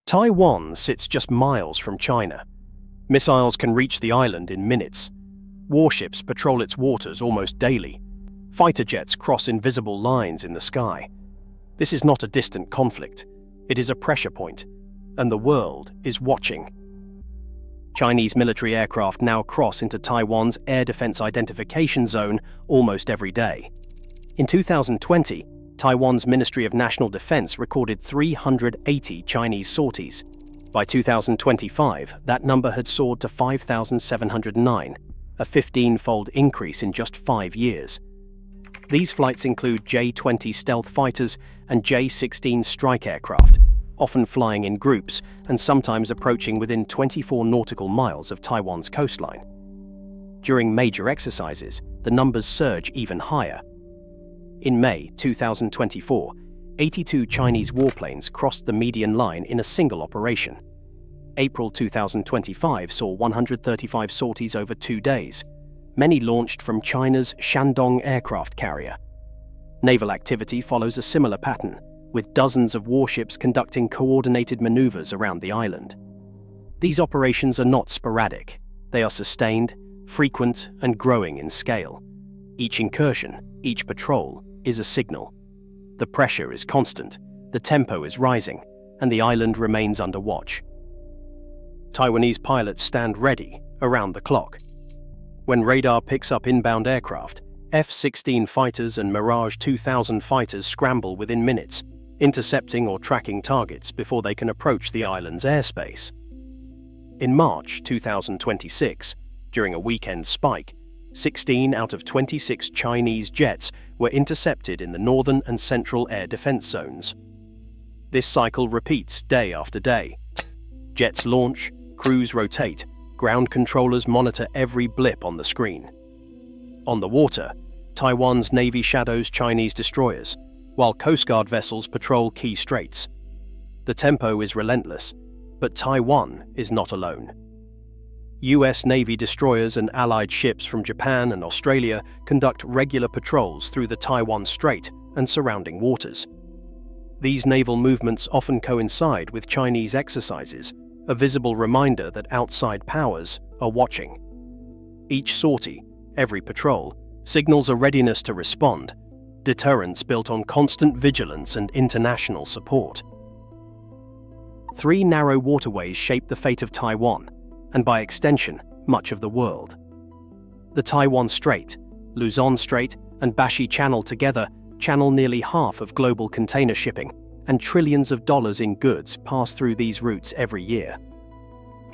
Taiwan sits just miles from China. Missiles can reach the island in minutes. Warships patrol its waters almost daily. Fighter jets cross invisible lines in the sky. This is not a distant conflict. It is a pressure point, and the world is watching. Chinese military aircraft now cross into Taiwan's air defense identification zone almost every day. In 2020, Taiwan's Ministry of National Defense recorded 380 Chinese sorties. By 2025, that number had soared to 5,709, a 15-fold increase in just 5 years. These flights include J-20 stealth fighters and J-16 strike aircraft, often flying in groups and sometimes approaching within 24 nautical miles of Taiwan's coastline. During major exercises, the numbers surge even higher. In May 2024, 82 Chinese warplanes crossed the median line in a single operation. April 2025 saw 135 sorties over 2 days, many launched from China's Shandong aircraft carrier. Naval activity follows a similar pattern, with dozens of warships conducting coordinated maneuvers around the island. These operations are not sporadic. They are sustained, frequent, and growing in scale. Each incursion, each patrol, is a signal. The pressure is constant, the tempo is rising, and the island remains under watch. Taiwanese pilots stand ready, around the clock. When radar picks up inbound aircraft, F-16 fighters and Mirage 2000 fighters scramble within minutes, intercepting or tracking targets before they can approach the island's airspace. In March 2026, during a weekend spike, 16 out of 26 Chinese jets were intercepted in the northern and central air defense zones. This cycle repeats day after day. Jets launch, crews rotate, ground controllers monitor every blip on the screen. On the water, Taiwan's Navy shadows Chinese destroyers, while Coast Guard vessels patrol key straits. The tempo is relentless, but Taiwan is not alone. US Navy destroyers and allied ships from Japan and Australia conduct regular patrols through the Taiwan Strait and surrounding waters. These naval movements often coincide with Chinese exercises, a visible reminder that outside powers are watching. Each sortie, every patrol, signals a readiness to respond, deterrence built on constant vigilance and international support. 3 narrow waterways shape the fate of Taiwan, and by extension, much of the world. The Taiwan Strait, Luzon Strait, and Bashi Channel together channel nearly half of global container shipping, and trillions of dollars in goods pass through these routes every year.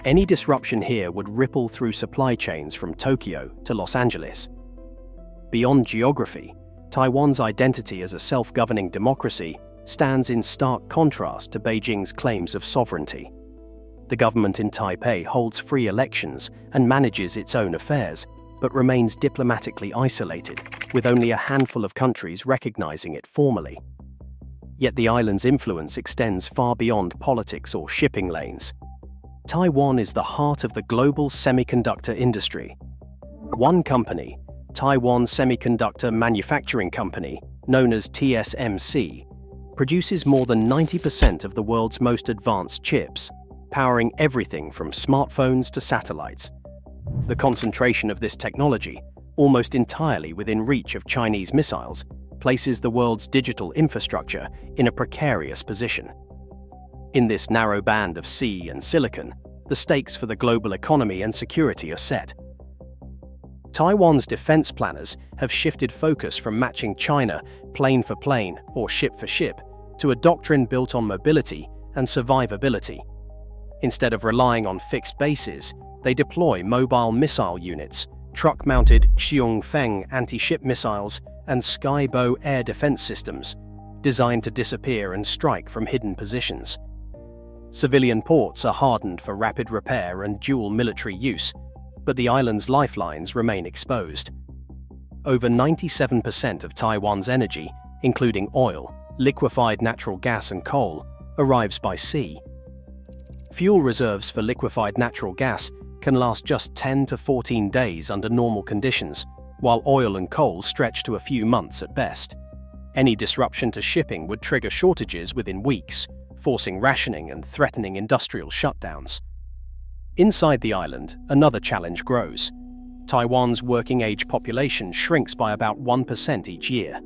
Any disruption here would ripple through supply chains from Tokyo to Los Angeles. Beyond geography, Taiwan's identity as a self-governing democracy stands in stark contrast to Beijing's claims of sovereignty. The government in Taipei holds free elections and manages its own affairs, but remains diplomatically isolated, with only a handful of countries recognizing it formally. Yet the island's influence extends far beyond politics or shipping lanes. Taiwan is the heart of the global semiconductor industry. One company, Taiwan Semiconductor Manufacturing Company, known as TSMC, produces more than 90% of the world's most advanced chips, powering everything from smartphones to satellites. The concentration of this technology, almost entirely within reach of Chinese missiles, places the world's digital infrastructure in a precarious position. In this narrow band of sea and silicon, the stakes for the global economy and security are set. Taiwan's defense planners have shifted focus from matching China plane for plane or ship for ship to a doctrine built on mobility and survivability. Instead of relying on fixed bases, they deploy mobile missile units, truck-mounted Xiongfeng anti-ship missiles, and Skybow air defense systems, designed to disappear and strike from hidden positions. Civilian ports are hardened for rapid repair and dual military use, but the island's lifelines remain exposed. Over 97% of Taiwan's energy, including oil, liquefied natural gas and coal, arrives by sea. Fuel reserves for liquefied natural gas can last just 10 to 14 days under normal conditions, while oil and coal stretch to a few months at best. Any disruption to shipping would trigger shortages within weeks, forcing rationing and threatening industrial shutdowns. Inside the island, another challenge grows. Taiwan's working-age population shrinks by about 1% each year.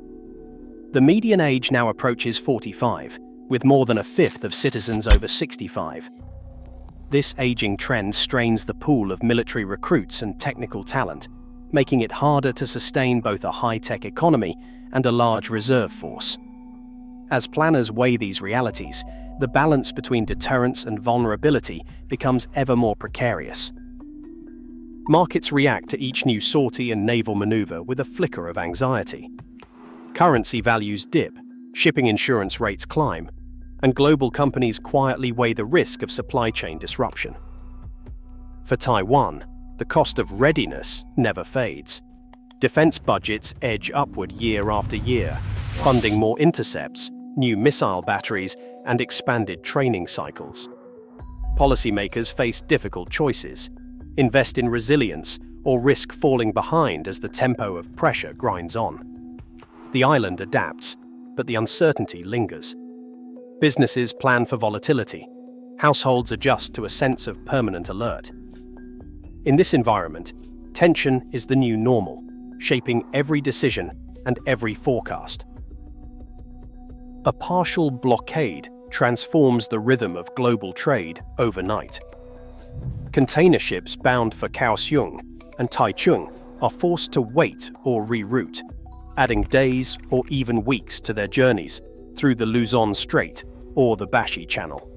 The median age now approaches 45, with more than a fifth of citizens over 65. This aging trend strains the pool of military recruits and technical talent, making it harder to sustain both a high-tech economy and a large reserve force. As planners weigh these realities, the balance between deterrence and vulnerability becomes ever more precarious. Markets react to each new sortie and naval maneuver with a flicker of anxiety. Currency values dip, shipping insurance rates climb, and global companies quietly weigh the risk of supply chain disruption. For Taiwan, the cost of readiness never fades. Defense budgets edge upward year after year, funding more intercepts, new missile batteries, and expanded training cycles. Policymakers face difficult choices: invest in resilience or risk falling behind as the tempo of pressure grinds on. The island adapts, but the uncertainty lingers. Businesses plan for volatility. Households adjust to a sense of permanent alert. In this environment, tension is the new normal, shaping every decision and every forecast. A partial blockade transforms the rhythm of global trade overnight. Container ships bound for Kaohsiung and Taichung are forced to wait or reroute, adding days or even weeks to their journeys through the Luzon Strait or the Bashi Channel.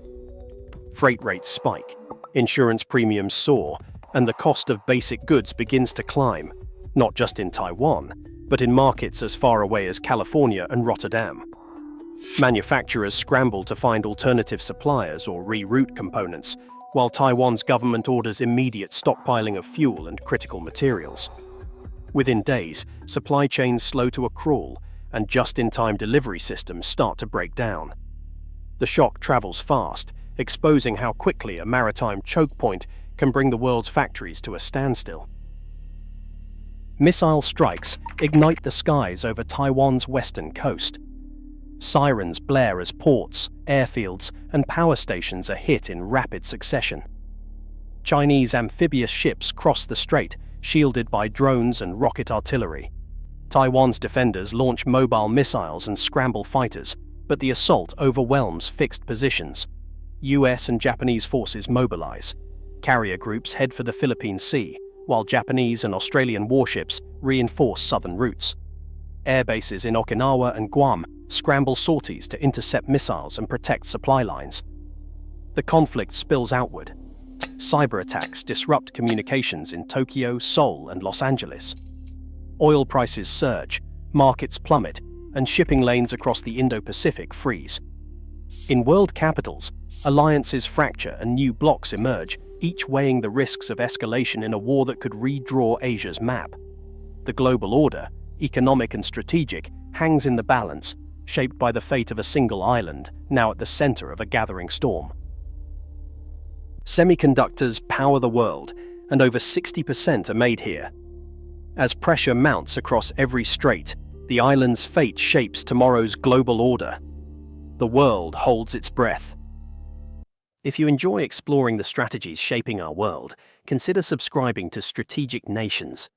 Freight rates spike, insurance premiums soar, and the cost of basic goods begins to climb, not just in Taiwan, but in markets as far away as California and Rotterdam. Manufacturers scramble to find alternative suppliers or reroute components, while Taiwan's government orders immediate stockpiling of fuel and critical materials. Within days, supply chains slow to a crawl, and just-in-time delivery systems start to break down. The shock travels fast, exposing how quickly a maritime choke point can bring the world's factories to a standstill. Missile strikes ignite the skies over Taiwan's western coast. Sirens blare as ports, airfields, and power stations are hit in rapid succession. Chinese amphibious ships cross the strait, shielded by drones and rocket artillery. Taiwan's defenders launch mobile missiles and scramble fighters, but the assault overwhelms fixed positions. US and Japanese forces mobilize. Carrier groups head for the Philippine Sea, while Japanese and Australian warships reinforce southern routes. Air bases in Okinawa and Guam scramble sorties to intercept missiles and protect supply lines. The conflict spills outward. Cyber attacks disrupt communications in Tokyo, Seoul, and Los Angeles. Oil prices surge, markets plummet, and shipping lanes across the Indo-Pacific freeze. In world capitals, alliances fracture and new blocs emerge, each weighing the risks of escalation in a war that could redraw Asia's map. The global order, economic and strategic, hangs in the balance, shaped by the fate of a single island, now at the center of a gathering storm. Semiconductors power the world, and over 60% are made here. As pressure mounts across every strait, the island's fate shapes tomorrow's global order. The world holds its breath. If you enjoy exploring the strategies shaping our world, consider subscribing to Strategic Nations.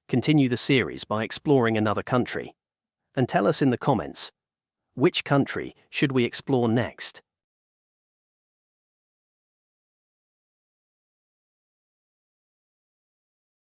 Continue the series by exploring another country. And tell us in the comments, which country should we explore next?